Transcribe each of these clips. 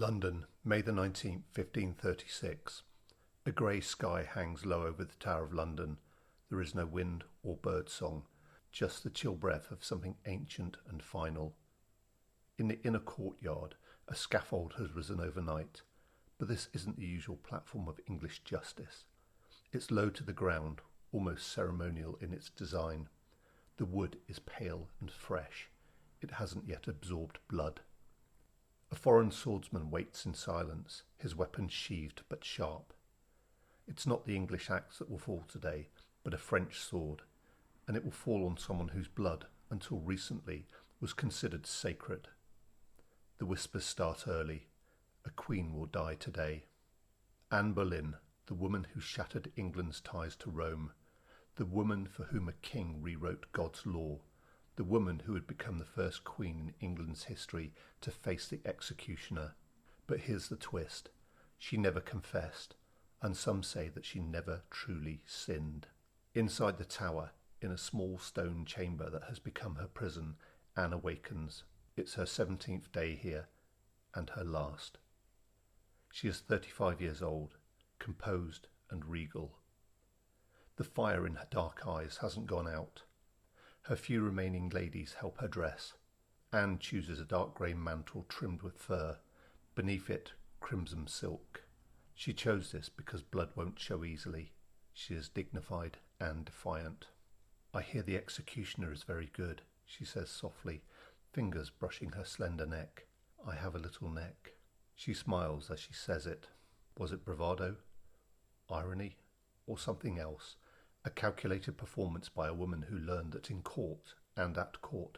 London, May the 19th, 1536. A grey sky hangs low over the Tower of London. There is no wind or bird song, just the chill breath of something ancient and final. In the inner courtyard, a scaffold has risen overnight, but this isn't the usual platform of English justice. It's low to the ground, almost ceremonial in its design. The wood is pale and fresh. It hasn't yet absorbed blood. A foreign swordsman waits in silence, his weapon sheathed but sharp. It's not the English axe that will fall today, but a French sword, and it will fall on someone whose blood, until recently, was considered sacred. The whispers start early. A queen will die today. Anne Boleyn, the woman who shattered England's ties to Rome, the woman for whom a king rewrote God's law, the woman who had become the first queen in England's history to face the executioner. But here's the twist. She never confessed, and some say that she never truly sinned. Inside the tower, in a small stone chamber that has become her prison, Anne awakens. It's her 17th day here, and her last. She is 35 years old, composed and regal. The fire in her dark eyes hasn't gone out. Her few remaining ladies help her dress. Anne chooses a dark grey mantle trimmed with fur, beneath it crimson silk. She chose this because blood won't show easily. She is dignified and defiant. "I hear the executioner is very good," she says softly, fingers brushing her slender neck. "I have a little neck." She smiles as she says it. Was it bravado, irony, or something else? A calculated performance by a woman who learned that in court, and at court,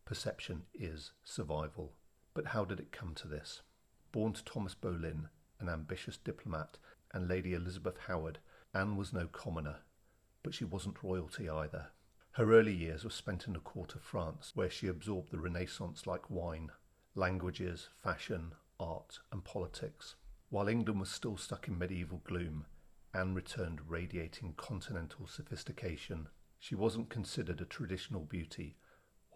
perception is survival. But how did it come to this? Born to Thomas Boleyn, an ambitious diplomat, and Lady Elizabeth Howard, Anne was no commoner, but she wasn't royalty either. Her early years were spent in the court of France, where she absorbed the Renaissance like wine: languages, fashion, art, and politics. While England was still stuck in medieval gloom, Anne returned radiating continental sophistication. She wasn't considered a traditional beauty: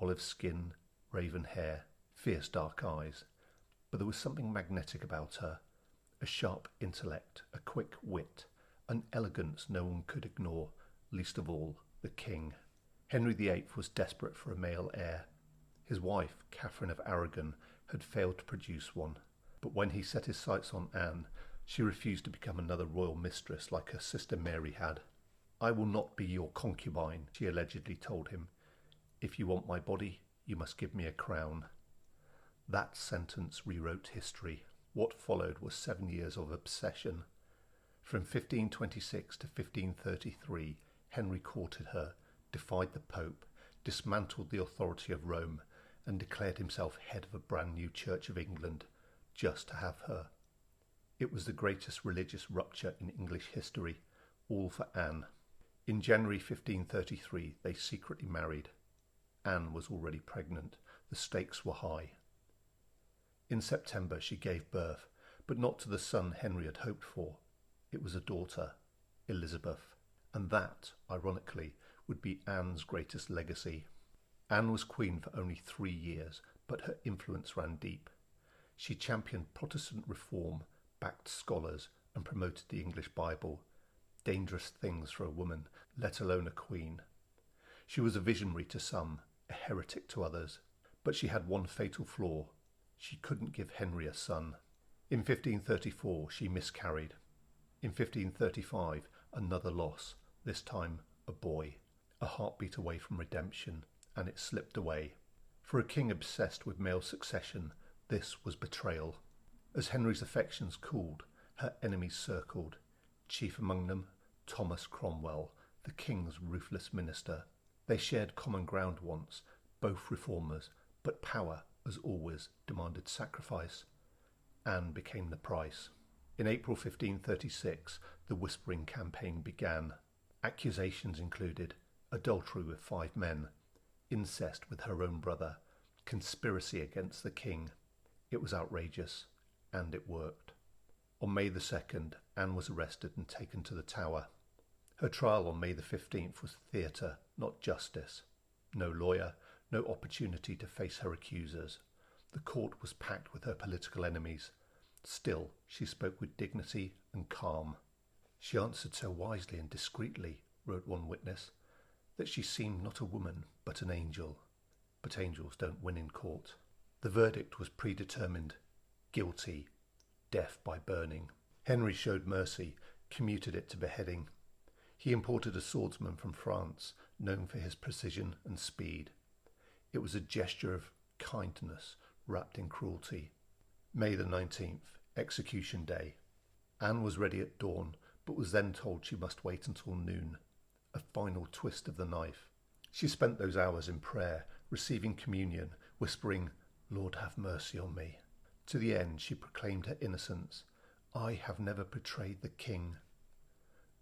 olive skin, raven hair, fierce dark eyes. But there was something magnetic about her: a sharp intellect, a quick wit, an elegance no one could ignore, least of all the king. Henry VIII was desperate for a male heir. His wife, Catherine of Aragon, had failed to produce one. But when he set his sights on Anne, she refused to become another royal mistress like her sister Mary had. "I will not be your concubine," she allegedly told him. "If you want my body, you must give me a crown." That sentence rewrote history. What followed was 7 years of obsession. From 1526 to 1533, Henry courted her, defied the Pope, dismantled the authority of Rome, and declared himself head of a brand new Church of England, just to have her. It was the greatest religious rupture in English history, all for Anne. In January 1533, they secretly married. Anne was already pregnant. The stakes were high. In September, she gave birth, but not to the son Henry had hoped for. It was a daughter, Elizabeth, and that, ironically, would be Anne's greatest legacy. Anne was queen for only 3 years, but her influence ran deep. She championed Protestant reform, backed scholars, and promoted the English Bible. Dangerous things for a woman, let alone a queen. She was a visionary to some, a heretic to others, but she had one fatal flaw: she couldn't give Henry a son. In 1534 she miscarried. In 1535 another loss, this time a boy. A heartbeat away from redemption, and it slipped away. For a king obsessed with male succession, this was betrayal. As Henry's affections cooled, her enemies circled, chief among them Thomas Cromwell, the king's ruthless minister. They shared common ground once, both reformers, but power, as always, demanded sacrifice. Anne became the price. In April 1536, the whispering campaign began. Accusations included adultery with 5 men, incest with her own brother, conspiracy against the king. It was outrageous, and it worked. On May the 2nd, Anne was arrested and taken to the Tower. Her trial on May the 15th was theatre, not justice. No lawyer, no opportunity to face her accusers. The court was packed with her political enemies. Still, she spoke with dignity and calm. She answered so wisely and discreetly, wrote one witness, that she seemed not a woman but an angel. But angels don't win in court. The verdict was predetermined: guilty, death by burning. Henry showed mercy, commuted it to beheading. He imported a swordsman from France, known for his precision and speed. It was a gesture of kindness wrapped in cruelty. May the 19th, execution day. Anne was ready at dawn, but was then told she must wait until noon. A final twist of the knife. She spent those hours in prayer, receiving communion, whispering, "Lord, have mercy on me." To the end she proclaimed her innocence. "I have never betrayed the king."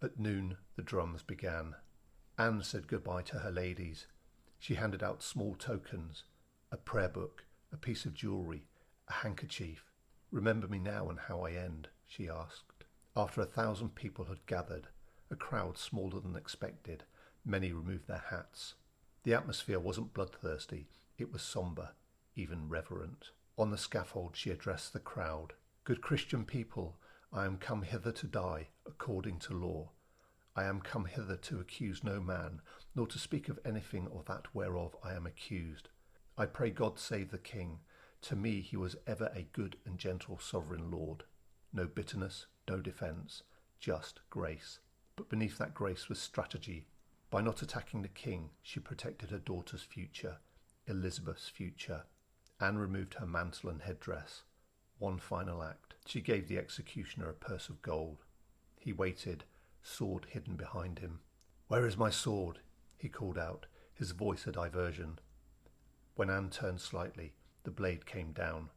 At noon the drums began. Anne said goodbye to her ladies. She handed out small tokens, a prayer book, a piece of jewellery, a handkerchief. "Remember me now and how I end," she asked. After 1,000 people had gathered, a crowd smaller than expected, many removed their hats. The atmosphere wasn't bloodthirsty, it was sombre, even reverent. On the scaffold she addressed the crowd. "Good Christian people, I am come hither to die, according to law. I am come hither to accuse no man, nor to speak of anything of that whereof I am accused. I pray God save the king. To me he was ever a good and gentle sovereign lord. No bitterness, no defence, just grace. But beneath that grace was strategy. By not attacking the king, she protected her daughter's future, Elizabeth's future." Anne removed her mantle and headdress. One final act. She gave the executioner a purse of gold. He waited, sword hidden behind him. "Where is my sword?" he called out, his voice a diversion. When Anne turned slightly, the blade came down.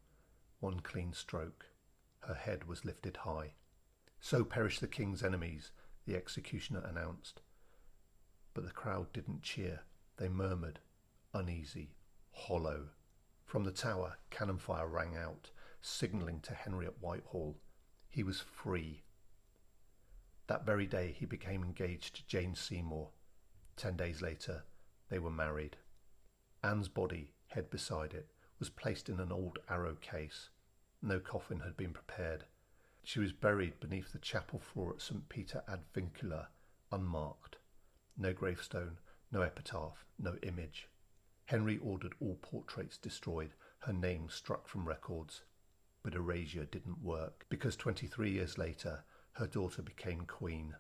One clean stroke. Her head was lifted high. "So perish the king's enemies," the executioner announced. But the crowd didn't cheer. They murmured, uneasy, hollow. From the tower, cannon fire rang out, signalling to Henry at Whitehall. He was free. That very day he became engaged to Jane Seymour. 10 days later, they were married. Anne's body, head beside it, was placed in an old arrow case. No coffin had been prepared. She was buried beneath the chapel floor at St. Peter ad Vincula, unmarked. No gravestone, no epitaph, no image. Henry ordered all portraits destroyed, her name struck from records. But erasure didn't work, because 23 years later, her daughter became queen.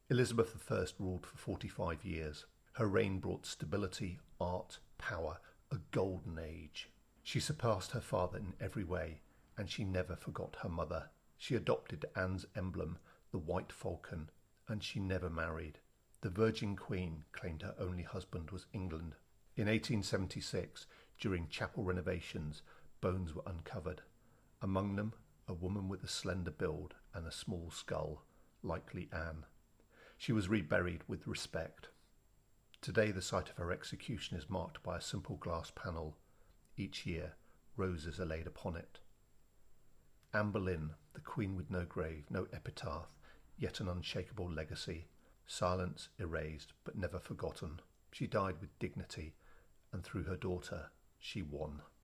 Elizabeth I ruled for 45 years. Her reign brought stability, art, power, a golden age. She surpassed her father in every way, and she never forgot her mother. She adopted Anne's emblem, the white falcon, and she never married. The Virgin Queen claimed her only husband was England. In 1876, during chapel renovations, bones were uncovered. Among them, a woman with a slender build and a small skull, likely Anne. She was reburied with respect. Today, the site of her execution is marked by a simple glass panel. Each year, roses are laid upon it. Anne Boleyn, the queen with no grave, no epitaph, yet an unshakable legacy. Silence erased, but never forgotten. She died with dignity, and through her daughter, she won.